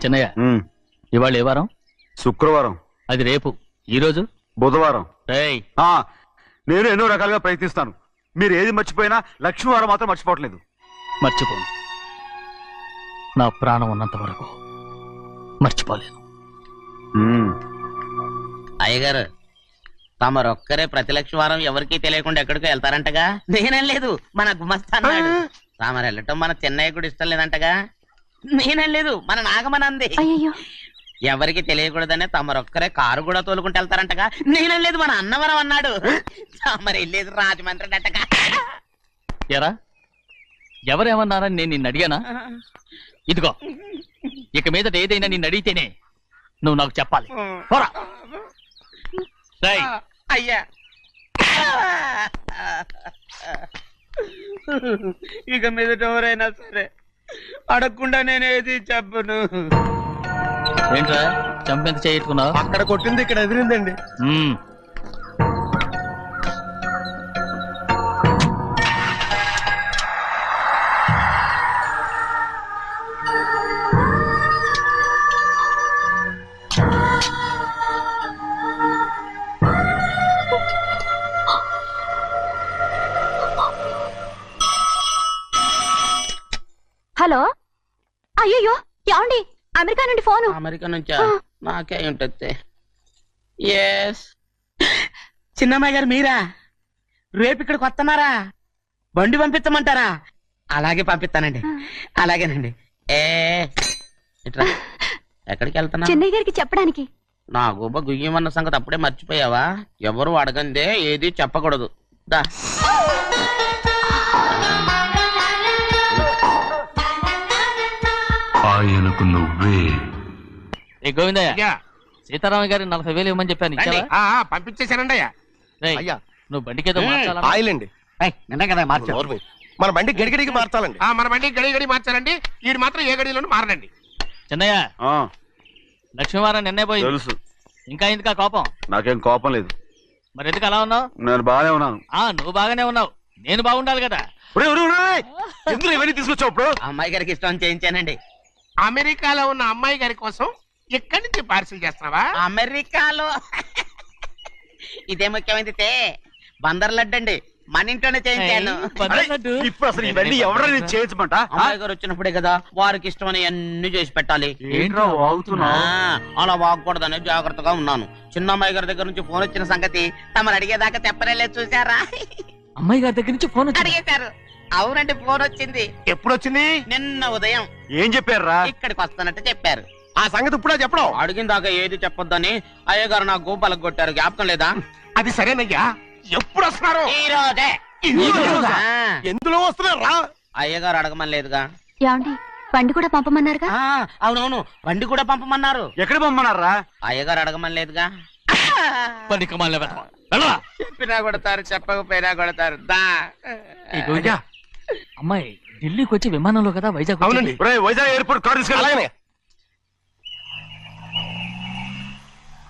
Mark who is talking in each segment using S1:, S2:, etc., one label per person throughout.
S1: చెన్నయ్య, ఇవాళ ఏ వారం?
S2: శుక్రవారం.
S1: అది రేపు. ఈ రోజు
S2: బుధవారం.
S1: రేయ్,
S2: నేను ఎన్నో రకాలుగా ప్రయత్నిస్తాను. మీరు ఏది మర్చిపోయినా లక్ష్మీవారం మాత్రం మర్చిపోవట్లేదు.
S1: మర్చిపోను. నా ప్రాణం ఉన్నంత వరకు మర్చిపోలేను.
S3: అయ్యగారు, తమరొక్కరే ప్రతి లక్షవారం ఎవరికీ తెలియకుండా ఎక్కడికో వెళ్తారంటగా? నేనేం లేదు, మన గుమస్తా అన్నాడు. తామరు వెళ్ళటం మన చెన్నయ్య కూడా ఇష్టం లేదంటగా? నేనేం లేదు, మన నాగమనంది. ఎవరికి తెలియకూడదనే తమరొక్కరే కారు కూడా తోలుకుంటూ వెళ్తారంటగా? నేనేం లేదు, మన అన్నవరం అన్నాడు. తమరు వెళ్ళేది రాజమండ్రి అంటగా?
S1: ఎరా, ఎవరేమన్నారని నేను నిన్ను అడిగానా? ఇదిగో, ఇక మీదట ఏదైనా నిన్ను అడిగితేనే నువ్వు నాకు చెప్పాలి. పోరా.
S3: అయ్యా, ఇక మీదట ఎవరైనా సరే అడగకుండా నేనేది చెప్పను.
S1: ఏంట్రా చంపెంత చేయించుకున్నావు?
S4: అక్కడ కొట్టింది ఇక్కడ ఎదిరిందండి.
S5: హలో, అయ్యో ఏమండి, అమెరికా నుండి ఫోను.
S3: అమెరికా నుంచా? నాకే ఉంటుంది. ఎస్, చిన్నమ్మాయి గారు మీరా? రేపు ఇక్కడికి వస్తున్నారా? బండి పంపిస్తామంటారా? అలాగే పంపిస్తానండి. అలాగేనండి. ఎక్కడికి వెళ్తున్నా?
S5: చెన్నై గారికి చెప్పడానికి.
S3: నా గుబ్బ గుయ్యమన్న సంగతి అప్పుడే మర్చిపోయావా? ఎవరు అడగందే ఏది చెప్పకూడదు. దా,
S6: ఆయనకు నువ్వే.
S1: గోవిందయ్య, సీతారామయ్య గారి 40,000 ఇవ్వమని చెప్పాను. ఇచ్చావా?
S4: పంపించేశానండి అయ్యా.
S1: అయ్యా, నువ్వు బండికేదో
S4: ఆయిల్ అండి.
S3: నిన్న కదా మార్చారు.
S4: మన బండి గడిగడికి మార్చాలండి. మన బండి గడిగడి మార్చాలండి. వీడు మాత్రం ఏ గడిలోనూ మారనండి.
S1: చిన్నయ్య, లక్ష్మీవారం నిన్నే పోయింది.
S2: తెలుసు.
S1: ఇంకా ఎందుకా కోపం?
S2: నాకేం కోపం లేదు.
S1: మరి ఎందుకు అలా ఉన్నావు?
S2: నేను బాగానే ఉన్నాను.
S1: నువ్వు బాగానే ఉన్నావు, నేను బాగుండాలి కదా.
S2: ఎందుకు ఇవన్నీ తీసుకొచ్చావు? ఇప్పుడు
S3: అమ్మాయి గారికి ఇష్టం చేయించానండి.
S4: అమెరికాలో ఉన్న అమ్మాయి గారి కోసం ఎక్కడి నుంచి పార్సిల్ చేస్తున్నావా?
S3: అమెరికాలో ఇదే ముఖ్యమైనది. బందర్ లడ్డు అండి, మన ఇంట్లోనే చేయించాను.
S2: ఇప్పుడు అసలు ఇవన్నీ ఎవరైనా చేయించమంట?
S3: అమ్మాయి గారు వచ్చినప్పుడే కదా వారికి ఇష్టమని అన్ని చేసి పెట్టాలి. అలా వాగకూడదని జాగ్రత్తగా ఉన్నాను. చిన్న అమ్మాయి గారి దగ్గర నుంచి ఫోన్ వచ్చిన సంగతి తమరు అడిగేదాకా చెప్పలేదు. చూసారా?
S1: అమ్మాయి గారి దగ్గర నుంచి ఫోన్
S3: అడిగేశారు. అవునండి, ఫోన్ వచ్చింది.
S4: ఎప్పుడు వచ్చింది?
S3: నిన్న ఉదయం.
S2: ఏం చెప్పారా?
S3: ఇక్కడికి వస్తానంటే చెప్పారు.
S4: ఆ సంగతి ఇప్పుడే చెప్పడం.
S3: అడిగిన దాకా ఏది చెప్పొద్దని అయ్యగారు నా గోపాలకు కొట్టారు. జ్ఞాపకం లేదా?
S4: అది సరేనయ్యా. ఎప్పుడు వస్తున్నారు?
S3: ఈ రోజే.
S4: ఎందులో వస్తున్నారా?
S3: అయ్యగారు అడగమని లేదుగా.
S5: ఏమండి, బండి కూడా పంపమన్నారుగా?
S3: అవునవును, బండి కూడా పంపమన్నారు.
S2: ఎక్కడ పంపమన్నారా?
S3: అయ్యగారు అడగమని లేదుగా. చెప్పినా కొడతారు, చెప్పకపోయినా కొడతారు. దా.
S1: అమ్మాయి ఢిల్లీకి వచ్చి విమానంలో కదా వైజాగ్?
S4: అవునండి.
S2: వైజాగ్ ఎయిర్పోర్ట్ కార్ తీసుకెళ్ళాలి.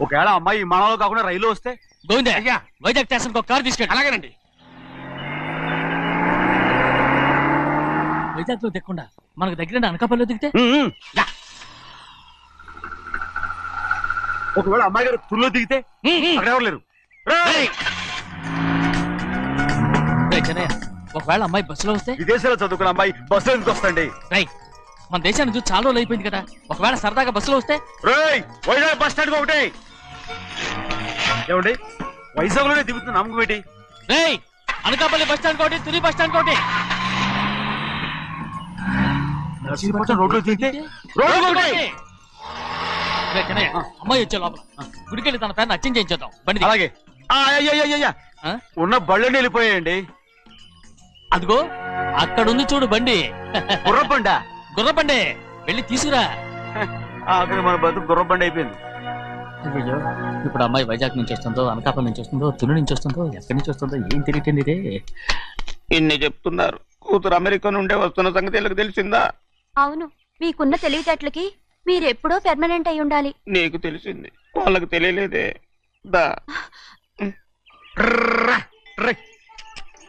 S2: ఒకవేళ అమ్మాయి విమానంలో కాకుండా రైలు వస్తే?
S1: గోవిందయ్య, వైజాగ్ స్టేషన్ ఒక కార్ తీసుకెళ్ళి.
S4: అలాగేనండి.
S1: వైజాగ్ లో దిక్కుండా మనకు దగ్గర అనకాపల్లిలో దిగితే?
S2: ఒకవేళ అమ్మాయి గారు తుల్లో దిగితే? అక్కడ ఎవరు లేరు.
S1: ఒకవేళ అమ్మాయి బస్సులో వస్తే?
S2: విదేశాల్లో చదువుకున్న అమ్మాయి బస్సులో ఎందుకు వస్తండి?
S1: మన దేశాన్ని చూసి చాలా రోజులు అయిపోయింది కదా. ఒకవేళ సరదాగా బస్సులో వస్తే?
S2: వైజాగ్ బస్ స్టాండ్ ఒకటి. ఏమండి, వైజాగ్ లోనే దిగుతున్న నమ్మకం ఏంటి?
S1: అనకాపల్లి బస్ స్టాండ్ కోటి, తుని బస్ స్టాండ్ కోటి.
S2: రోడ్లో దిగితే
S1: అమ్మాయి వచ్చే లోపల గుడికెళ్ళి తన పేరుని అచ్చం చేయించేద్దాం. బండి
S2: అలాగే. ఉన్న బళ్ళని వెళ్ళిపోయాయండి.
S1: అదిగో అక్కడుంది చూడు బండి.
S2: గుర్రబండ.
S1: గుర్రబండి, వెళ్ళి తీసుకురా.
S2: అక్కడ మన బతుకు గుర్రబండి అయిపోయింది.
S1: అయ్యో, ఇప్పుడు అమ్మాయి వైజాగ్ నుంచి వస్తుందో, అనకాపల్లి నుంచి వస్తుందో, తుని నుంచి వస్తుందో, ఎక్కడి నుంచి వస్తుందో ఏం తెలియటండి ఇదే.
S3: ఇన్ని చెప్తున్నారు, కూతురు అమెరికా నుండే వస్తున్న సంగతి వీళ్ళకి తెలిసిందా?
S5: అవును, మీకున్న తెలివితేటలకి మీరెప్పుడో పెర్మనెంట్ అయి ఉండాలి.
S3: నీకు తెలిసింది, వాళ్ళకి తెలియలేదే. దా.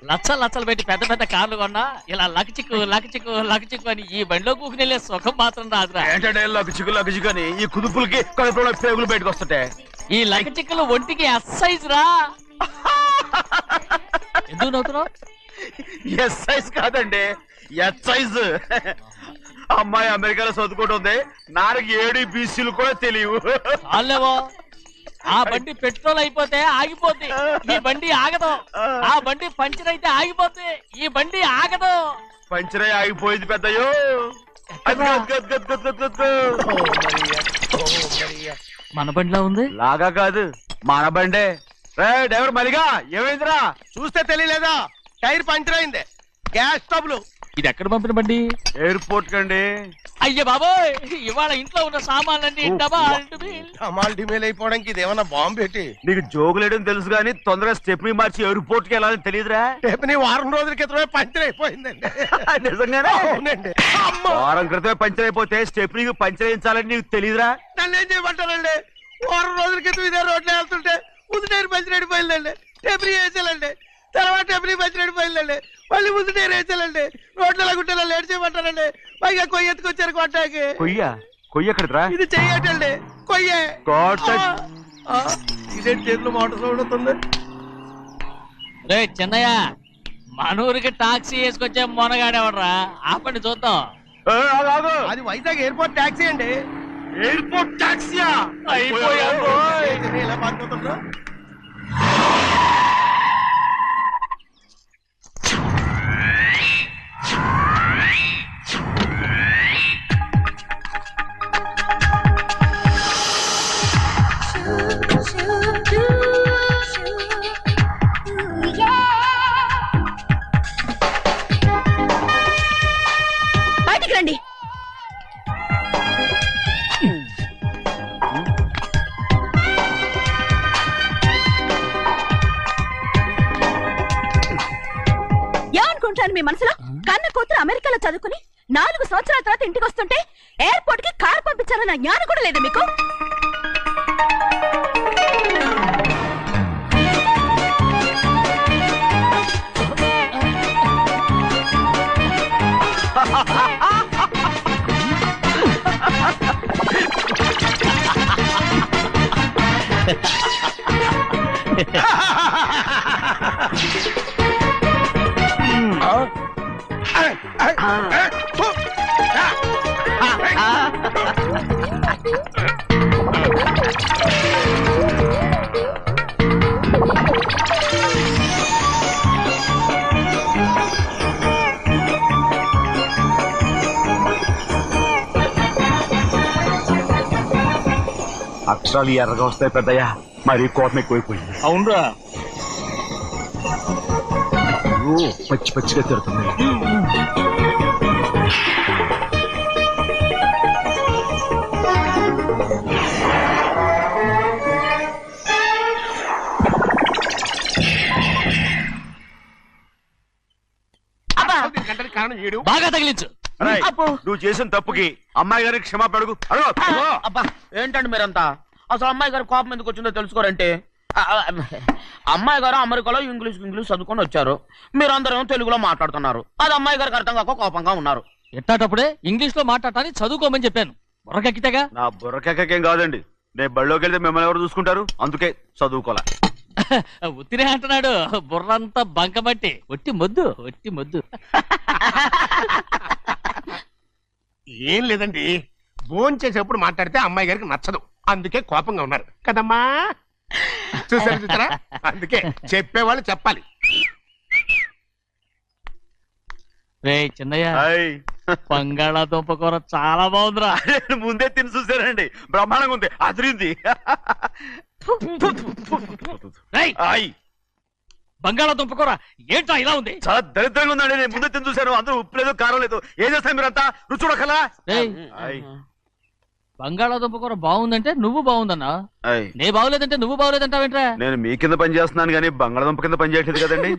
S1: లచ్చలు లచ్చలు పెట్టి పెద్ద పెద్ద కార్లు కొన్నా ఇలా లకచిక్కు అని ఈ బండిలో కూకుని వెళ్ళే సుఖం మాత్రం రాదురా.
S2: ఏంటంటే లగ్గుచిక్కు అని ఈ కుదుపులకి కడుపులో పేగులు బయటకు వస్తుంటాయి.
S1: ఈ లకచిక్కులు ఒంటికి ఎక్సైజ్ రా. ఎందుకు నవ్వుతున్నావు?
S2: ఎస్ సైజ్ కాదండి, ఎస్ సైజ్. అమ్మాయి అమెరికాలో చదువుకుంటుంది, నాకు 7 బీసీలు కూడా తెలియవు.
S1: చాలేవో, ఆ బండి పెట్రోల్ అయిపోతే ఆగిపోద్ది, ఈ బండి ఆగదు. ఆ బండి పంచర్ అయితే ఆగిపోద్ది, ఈ బండి ఆగదు.
S2: పంచరై ఆగిపోయింది పెద్దయ్యో.
S1: మన బండిలో ఉంది.
S2: లాగా కాదు, మన బండే. డ్రైవర్ మలిగా ఏమైందిరా?
S4: చూస్తే తెలియలేదా? టైర్ పంచర్ అయింది. Gas trouble.
S1: ఇది ఎక్కడ పంపిన బండి?
S2: ఎయిర్పోర్ట్ కండి.
S1: అయ్య బాబోయ్, ఇవాళ ఇంట్లో ఉన్న సామాన్లన్నీ డబల్
S4: అమాల్ డిమేల్ అయిపోవడానికి ఇదేమన్నా బాంబు పెట్టి.
S2: నీకు జోగులేయడం తెలుసు కానీ తొందరగా స్టెప్ని మార్చి ఎయిర్పోర్ట్ కి వెళ్ళాలని తెలియదురా?
S4: రేపు వారం రోజుల క్రితమే పంచర్ అయిపోయిందండి.
S2: నిజంగానే?
S4: అవునండి.
S2: వారం క్రితమే పంచర్ అయిపోతే స్టెప్నీకి పంచర్ వేయించాలని నీకు తెలియదురా?
S4: నన్ను ఏం చేయమంటారండి? వారం రోజుల క్రితం ఇదే రోడ్లో వెళ్తుంటే ముందు టైర్ పంచర్ అయిపోయిందండి. టెబ్రీ వేసాలండి, తర్వాత టెబ్రీ పంచర్ అయిపోయిందండి, మళ్ళీ ముందు టైర్ వేసాలండి. రోడ్లు గుట్టలో లేట్ చేయమంటారండి. పైగా కొయ్య ఎత్తుకొచ్చారు కొట్టాకి.
S2: కొయ్య ఎక్కడిరా?
S4: ఇది చెయ్యటండి, కొయ్యే. ఇదే చేతులు మోటార్ సౌండ్ అవుతుంది.
S1: రే చిన్నయ్య, మనూరికి టాక్సీ వేసుకొచ్చే మొనగాడేవడరా? ఆపండి చూద్దాం.
S4: అది వైజాగ్ ఎయిర్పోర్ట్ ట్యాక్సీ అండి.
S2: ఎయిర్పోర్ట్ టాక్సీయా?
S4: ఇలా పారిపోతుండ్రు.
S5: బయటికి రండి. ఏమనుకుంటాను మీ మనసులో? కన్న కూతురు అమెరికాలో చదువుకుని 4 సంవత్సరాల తర్వాత ఇంటికి వస్తుంటే ఎయిర్పోర్ట్ కి కారు పంపించాలన్న జ్ఞానం కూడా లేదా మీకు?
S2: అక్షరాలు ఎర్రగా వస్తాయి పెద్దయ్యా, మరి కోపం ఎక్కువైపోయింది.
S1: అవునరా,
S2: పచ్చి పచ్చిగా తిడుతుంది.
S4: కారణం ఏడు.
S1: బాగా తగిలించు.
S2: రేయ్, నువ్వు చేసిన తప్పుకి అమ్మాయి గారికి క్షమాపణ అడుగు.
S3: అబ్బా ఏంటండి మీరంతా? అసలు అమ్మాయి గారు కోపం ఎందుకు వచ్చిందో తెలుసుకోరంటే, అమ్మాయి గారు అమెరికాలో ఇంగ్లీష్ చదువుకొని వచ్చారు, మీరందరూ తెలుగులో మాట్లాడుతున్నారు. అది అమ్మాయి గారికి అర్థం కాక కోపంగా ఉన్నారు.
S1: ఎట్టాటప్పుడే ఇంగ్లీష్ లో మాట్లాడటానికి చదువుకోమని చెప్పాను. బుర్రకెక్కితేగా.
S2: నా బుర్రకేకేం కాదండి, నేను బళ్ళోకి వెళ్తే మిమ్మల్ని ఎవరు చూసుకుంటారు? అందుకే చదువుకోలే.
S1: ఉత్తిరే అంటున్నాడు, బుర్రంతా బంకబట్టి. ఒట్టి మొద్దు.
S4: ఏం లేదండి, భోజనం చేసేప్పుడు మాట్లాడితే అమ్మాయి గారికి నచ్చదు, అందుకే కోపంగా ఉన్నారు కదమ్మా. చూసారా? అందుకే చెప్పేవాళ్ళు చెప్పాలి.
S1: రే చిన్నయ్య, బంగాళాదుంప కూర చాలా బాగుందిరా.
S2: ముందే తిని చూసానండి, బ్రహ్మాండంగా ఉంది, అదిరింది.
S1: బంగాళాదుంప కూర ఏంటా ఇలా ఉంది?
S2: చాలా దరిద్రంగా ఉందండి. నేను ముందే తిని చూశాను, అందరూ ఉప్పు లేదు, కారం లేదు. ఏం చేస్తాను మీరంతా? రుచి చూడకలా.
S1: బంగాళాదుంప కూర బాగుందంటే నువ్వు బాగుందన్నా, నే బాగులేదంటే నువ్వు బాగులేదంటావేంట్రా?
S2: నేను మీ కింద పని చేస్తున్నాను కానీ బంగాళాదుంప కింద పని చేయట్లేదు కదండి.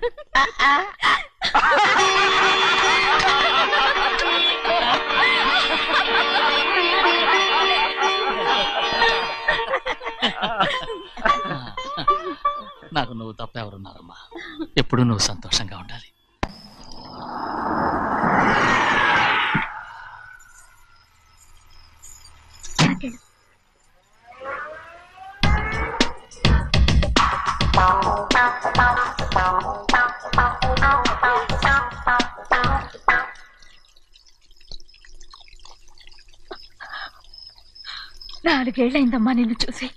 S1: నాకు నువ్వు తప్ప ఎవరున్నారమ్మా? ఎప్పుడు నువ్వు సంతోషంగా ఉండాలి.
S5: 4 ఏళ్ళైందమ్మా నిన్ను చూసి.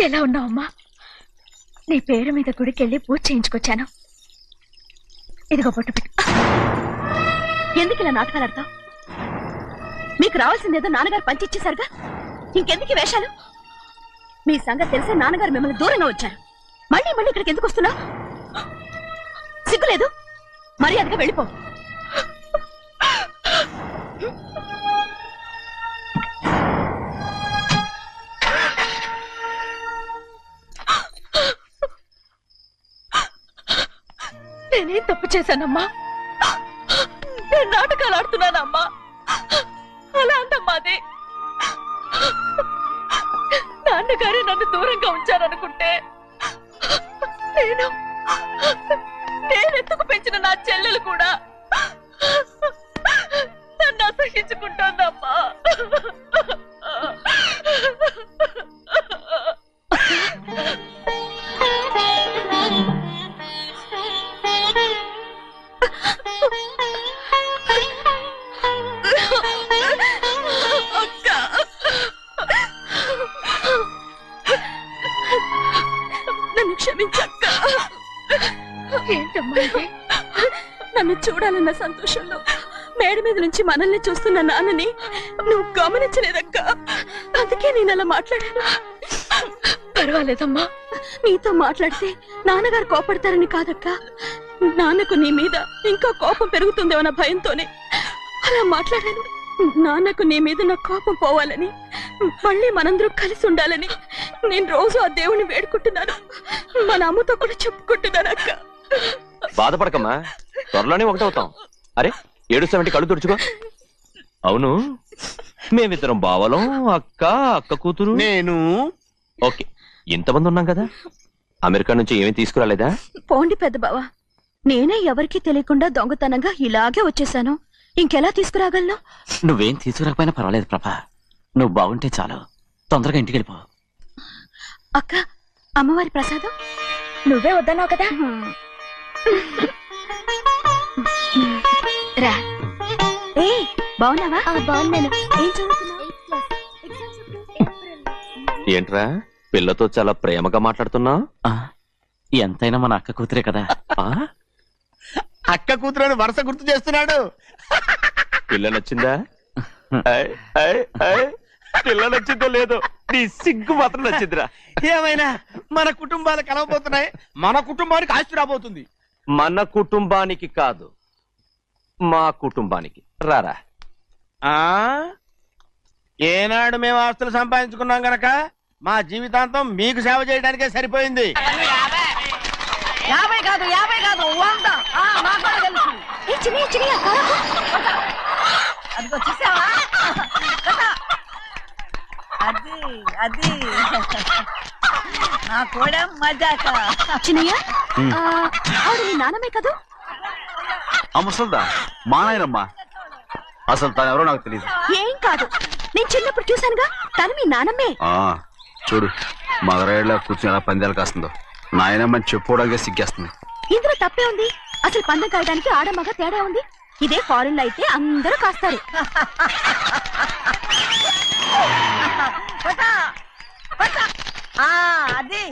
S5: ఎలా ఉన్నావమ్మా? నీ పేరు మీద గుడికెళ్ళి పూజ చేయించుకొచ్చాను. ఇదిగో బొట్టు పెట్టు. ఎందుకు ఇలా నాటకాలు ఆడతావు? మీకు రావాల్సిందేదో నాన్నగారు పంచిచ్చేశారుగా, ఇంకెందుకు ఈ వేషాలు? మీ సంగతి తెలిసే నాన్నగారు మిమ్మల్ని దూరంగా వచ్చారు. మళ్ళీ మళ్ళీ ఇక్కడికి ఎందుకు వస్తున్నావు? సిగ్గులేదు? మర్యాదగా వెళ్ళిపో. నేనేం తప్పు చేశానమ్మా? నేను నాటకాలు ఆడుతున్నానమ్మా. అలా అందమ్మా అది. నాన్నగారే నన్ను దూరంగా ఉంచారనుకుంటే నేనెత్తుకు పెంచిన నా చెల్లెలు కూడా నన్ను అసహించుకుంటోందమ్మా. నన్ను క్షమించక్క. ఏంటమ్మా ఇది? నన్ను చూడాలన్న సంతోషంలో మేడ మీద నుంచి మనల్ని చూస్తున్న నాన్నని నువ్వు గమనించలేదక్క. అందుకే నేను అలా మాట్లాడాను. పర్వాలేదమ్మా, నీతో మాట్లాడితే నాన్నగారు కోపడతారని కాదక్క. నాన్నకు నీ మీద ఇంకా కోపం పెరుగుతుందేమన్న భయంతోనే అలా మాట్లాడాను. నాన్నకు నీ మీద నా కోపం పోవాలని, మళ్ళీ మనందరం కలిసి ఉండాలని నేను రోజు ఆ దేవుని వేడుకుంటున్నాను. మన అమ్మతో కూడా చెప్పుకుంటున్నాను అక్క.
S2: బాధపడకమ్మా, త్వరలోనే ఒకటవుతాం. అరే ఏడుస్తామంటే కళ్ళు తుడుచుకో. అవును, మేమిద్దరం బావలం, అక్క కూతురు,
S4: నేను.
S2: ఓకే, ఇంతమంది ఉన్నాం కదా. అమెరికా నుంచి ఏమీ తీసుకురాలేదా?
S5: పోండి పెద్ద బావా, నేనే ఎవరికీ తెలియకుండా దొంగతనంగా ఇలాగే వచ్చేసాను. ఇంకెలా తీసుకురాగలను?
S1: నువ్వేం తీసుకురాకపోయినా పర్వాలేదు ప్రభా, నువ్వు బాగుంటే చాలు. తొందరగా ఇంటికి వెళ్ళిపో.
S5: అక్క, అమ్మవారి ప్రసాదం నువ్వే వద్దన్నావు కదా. రా. ఏ బాగున్నావా? బాగున్నాను. ఏం చదువుతున్నావు?
S2: ఏంట్రా పిల్లతో చాలా ప్రేమగా మాట్లాడుతున్నావు?
S1: ఎంతైనా మన అక్క కూతురే కదా.
S4: అక్క కూతురు వరుస గుర్తు చేస్తున్నాడు.
S2: పిల్ల నచ్చిందా? పిల్ల నచ్చిందో లేదో, నీ సిగ్గు మాత్రం నచ్చిందిరా.
S4: ఏమైనా మన కుటుంబాలు కలవబోతున్నాయి. మన కుటుంబానికి ఆస్తి రాబోతుంది.
S2: మన కుటుంబానికి కాదు, మా కుటుంబానికి. రారా.
S4: ఆ ఏనాడు మేము ఆస్తులు సంపాదించుకున్నాం గనక మా జీవితాంతం మీకు సేవ చేయడానికే సరిపోయింది.
S5: 50 కాదు 100. అదిగో చూసావా? అది నా కూడా మజాక. చిన్నయ్య, ఆవిడ మీ నాన్నమే కదా?
S2: ముసల్దా మా నాయనమ్మా. అసలు తను ఎవరో నాకు తెలియదు.
S5: ఏం కాదు, నేను చిన్నప్పుడు చూశానుగా, తను మీ నాన్నమ్మే.
S2: చూడు మగరాయిలా కూర్చుని ఎలా పందాలు కాస్తుందో. నాయనమ్మని చెప్పుకోవడానికి సిగ్గేస్తుంది.
S5: ఇందులో తప్పే ఉంది? అసలు పందెం కాయడానికి ఆడమగ తేడా ఉంది. ఇదే ఫారిన్ లో అయితే అందరూ కాస్తారు. అది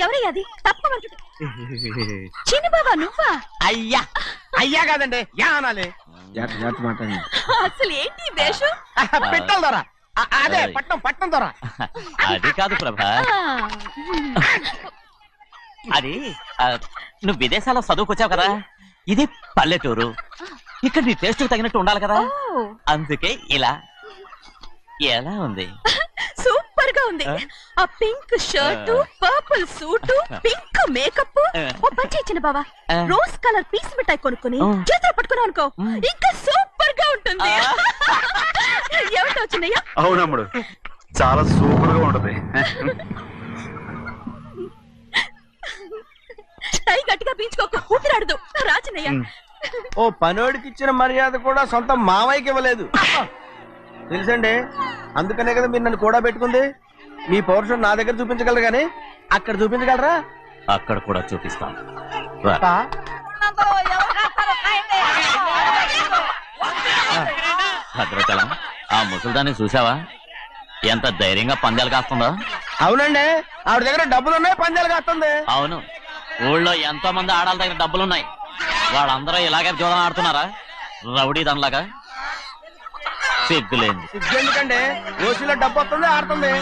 S5: ఎవరయ్యా? అది తప్పమంటు. చిన్ని బాబా నువ్వా?
S4: అయ్యా అయ్యా కాదండి, యా అనాలి.
S5: అసలు ఏంటి వేషం?
S4: పెట్టాలి దొర. అదే పట్నం దొర.
S1: అది కాదు ప్రభా, అది నువ్వు విదేశాల్లో చదువుకొచ్చావు కదా, ఇది పల్లెటూరు. ఇక్కడ నీ టేస్ట్ తగినట్టు ఉండాలి కదా, అందుకే ఇలా. ఎలా ఉంది?
S5: సూపర్ గా ఉంది. ఆ pink shirt, purple suit, pink makeup. ఓ పని ఇచ్చిన బావా, రోజ్ కలర్ పీస్ మిఠాయి కొనుక్కుని చేతిలో పట్టుకున్నావు అనుకో, ఇంకా సూపర్ గా ఉంటుంది. ఏమిటో చిన్నయ్య?
S2: అవునమ్ముడు, చాలా సూపర్ గా ఉంటది.
S5: టై గట్టిగా పీంచుకోకు, ఊపిరాడదు. రా చిన్నయ్య.
S4: ఓ పనోడికి ఇచ్చిన మర్యాద కూడా సొంత మావయ్యకి ఇవ్వలేదు తెలుసండి. అందుకనే కదా మీరు నన్ను కూడా పెట్టుకుంది. మీ పౌరుషం నా దగ్గర చూపించగలరు కానీ అక్కడ చూపించగలరా?
S1: అక్కడ కూడా చూపిస్తాను రా.
S4: పా.
S1: భద్రాచలం ఆ ముసలిదాన్ని చూసావా ఎంత ధైర్యంగా పందాలు కాస్తుందో?
S4: అవునండి, ఆవిడ దగ్గర డబ్బులు ఉన్నాయి, పందాలు కాస్తుంది.
S1: అవును, ఊళ్ళో ఎంతో మంది ఆడాళ్ళ దగ్గర డబ్బులున్నాయి. వాళ్ళందరూ ఇలాగే జోదం ఆడుతున్నారా రౌడీ దానిలాగా? సిగ్గులేదు.
S4: ఎందుకండి ఓసీలో డబ్బు వస్తుంది, ఆడుతుంది.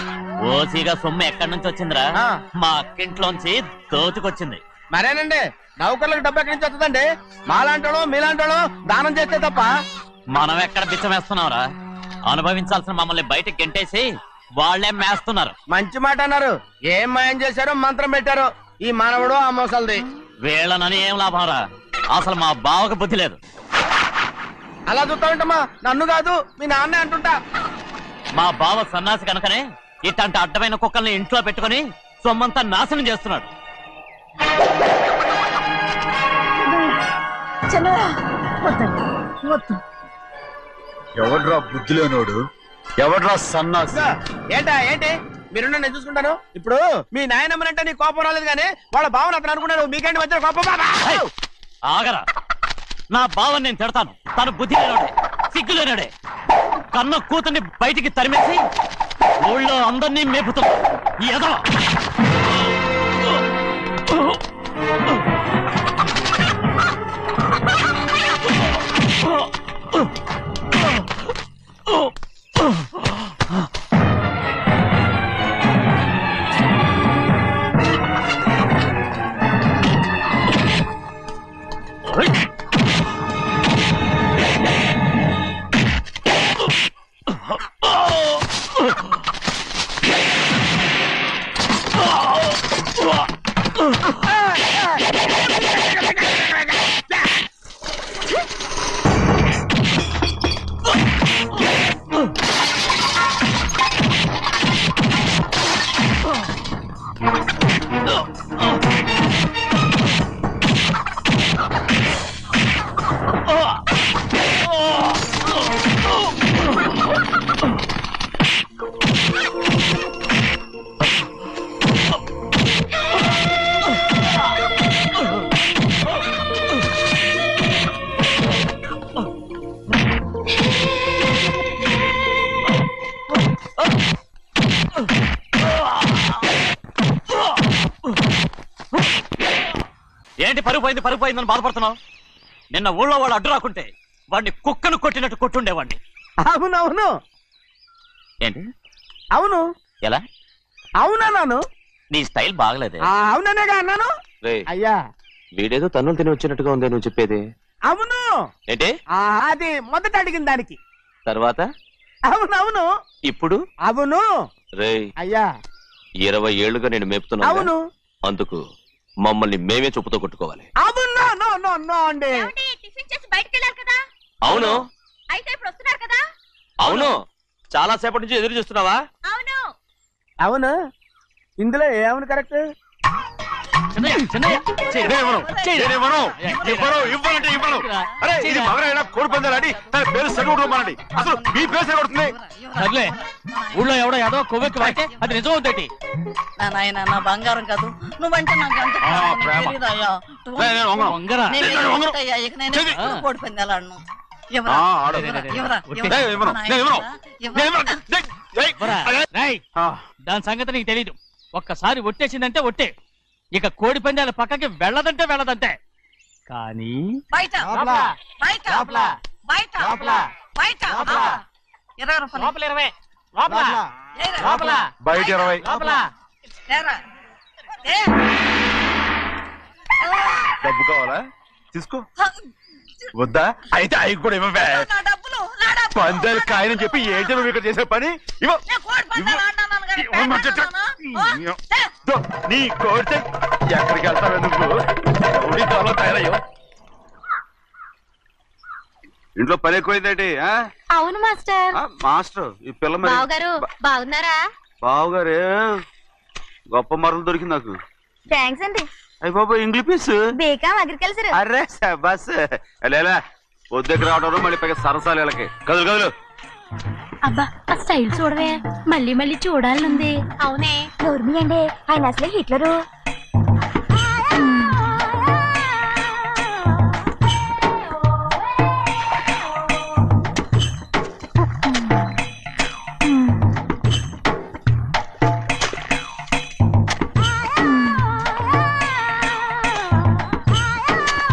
S1: ఓసీగా సొమ్ము ఎక్కడి నుంచి వచ్చిందిరా?
S4: ఆ.
S1: మా అక్కింట్లోంచి దోచుకొచ్చింది.
S4: మరేనండి, నౌకర్లకు డబ్బు ఎక్కడి నుంచి వస్తుందండి? మాలాంటోళ్ళు మీలాంటోళ్ళు దానం చేస్తే తప్ప.
S1: మనం ఎక్కడ బిచ్చం వేస్తున్నావురా? అనుభవించాల్సిన మమ్మల్ని బయటకు గెంటేసి వాళ్లే మేస్తున్నారు.
S4: మంచి మాట అన్నారు. ఏం మాయం చేశారో మంత్రం పెట్టారు ఈ మానవుడు ఆ మోసల్ది.
S1: వీళ్ళనని ఏం లాభం రా? అసలు మా బావకు బుద్ధి లేదు.
S4: అలా చూస్తా ఉంటామా? నన్ను కాదు మీ నాన్నే అంటుంటా.
S1: మా బావ సన్నాసి కనుకనే ఇట్లాంటి అడ్డమైన కుక్కల్ని ఇంట్లో పెట్టుకుని సొమ్మంతా నాశనం చేస్తున్నాడు.
S2: ఎవడ్రా బుద్ధి లేనోడు? ఎవడ్రా సన్నాసి?
S4: ఏంటి మీరు నేను చూసుకుంటాను. ఇప్పుడు మీ నాయనమ్మనంటే నీ కోపం రాలేదు కానీ వాళ్ళ భావన అతను అనుకున్నాడు. మీకేంటి మధ్య కోపం?
S1: ఆగరా, నా బావని నేను తిడతాను. తను బుద్ధి లేనాడే, సిగ్గు లేనాడే. కన్న కూతుర్ని బయటికి తరిమేసి ఊళ్ళో అందరినీ మేపుతున్నా ఈ ఎదవ. ఏంటి పరుగు పోయిందని బాధపడుతున్నావు? నిన్న ఊళ్ళో వాడు అడ్డు రాకుంటే వాడిని కుక్కను కొట్టినట్టు కొట్టుండేవాడిని.
S4: అవునవును.
S1: ఏంటి?
S4: అవును.
S1: ఎలా?
S4: అవునన్నాను.
S1: నీ స్టైల్ బాగలేదే.
S4: అవుననేగా అన్నాను. అయ్యా,
S6: వీడేదో తన్నులు తిని వచ్చినట్టుగా ఉంది నువ్వు చెప్పేది.
S4: అవును.
S6: ఏంటి?
S4: అది మొదట అడిగిన దానికి.
S6: తర్వాత
S4: అవునవును.
S6: ఇప్పుడు
S4: అవును.
S6: రేయ్,
S4: అయ్యా
S6: 20 ఏళ్లుగా నేను మేపుతున్నా.
S4: అవును.
S6: అందుకు మమ్మల్ని మేమే చెప్పుతో కొట్టుకోవాలి.
S4: అవును. నో నో నో అండి.
S5: టిఫిన్ చేసి బయటికి వెళ్ళారు కదా?
S6: అవును.
S5: అయితే ఇప్పుడు వస్తున్నారు కదా?
S6: అవును. చాలా సేపటి నుంచి ఎదురు చూస్తున్నావా?
S5: అవును.
S4: అవును. ఇందులో ఏమని కరెక్ట్?
S2: కోడి పందాలని తన పేరు సరిగొట్టమనండి. అసలు మీ పేరు సరిగొడుతుంది.
S1: సర్లే, ఊళ్ళో ఎవడో ఏదో కొవ్వెక్కి వాడితే అది నిజం అవుతాయి.
S7: నా నాయన నా బంగారం కాదు, నువ్వంటే నాకు ఎంత
S2: ప్రేమ.
S7: తెలీదయ్యా.
S1: వంగరా.
S7: నేను ఎదుగుతాయ్యా, ఇక నేను ఎప్పుడు కోడి పందాలాడను. ఎవరా?
S2: ఆడు.
S7: ఎవరా? ఎవరా?
S2: నేను ఇవ్వను. నేను ఇవ్వను. నేను ఇవ్వను.
S1: రేయ్, దాని సంగతి నీకు తెలీదు. ఒక్కసారి ఒట్టేసిందంటే ఒట్టే. ఇక కోడి పందాల పక్కకి వెళ్ళదంటే వెళ్ళదంటే. కానీ
S7: బయట బయట బయట బయట 20 రూపాయలు. ఏరా.
S2: బయట 20.
S7: ఏరా. ఏ.
S2: డబ్బు కావాలా? తీసుకో. వద్దా? అయితే అవి కూడా ఇవ్వవే.
S7: నా డబ్బులు, నా డబ్బులు.
S2: పందాలు కాయని చెప్పి ఏంటి నువ్వు ఇక్కడ చేసే పని? ఇవ్వ.
S7: నేను కోడి పందాలు ఆడినాను కానీ
S2: ఇవ్వమంటే
S7: పేకాడుతున్నానా?
S2: నీ కోడితే ఎక్కడికి వెళ్తావే నువ్వు? త్వరలో తయారయ్యో. ఇంట్లో పని ఎక్కువైందేంటి?
S5: అవును మాస్టర్.
S2: మాస్టర్ ఈ పిల్ల మరి
S5: బావగారు బాగున్నారా?
S2: బావుగారే గొప్ప మరలు దొరికింది నాకు.
S5: థ్యాంక్స్ అండి.
S2: అయ్యి బాబు ఇంగ్లీష్
S5: బీకామ్ అగ్రికల్చర్.
S2: అర్రే బస్ లేలా పొద్దుకి రావడం మళ్ళీ పైగా సరసాలు వీళ్ళకి. కదులు కదులు
S5: అబ్బా ఆ స్టైల్ చూడవే మళ్ళీ మళ్ళీ చూడాలనుంది.
S8: అవునే నోర్మి అండి ఆయన అసలే హిట్లరు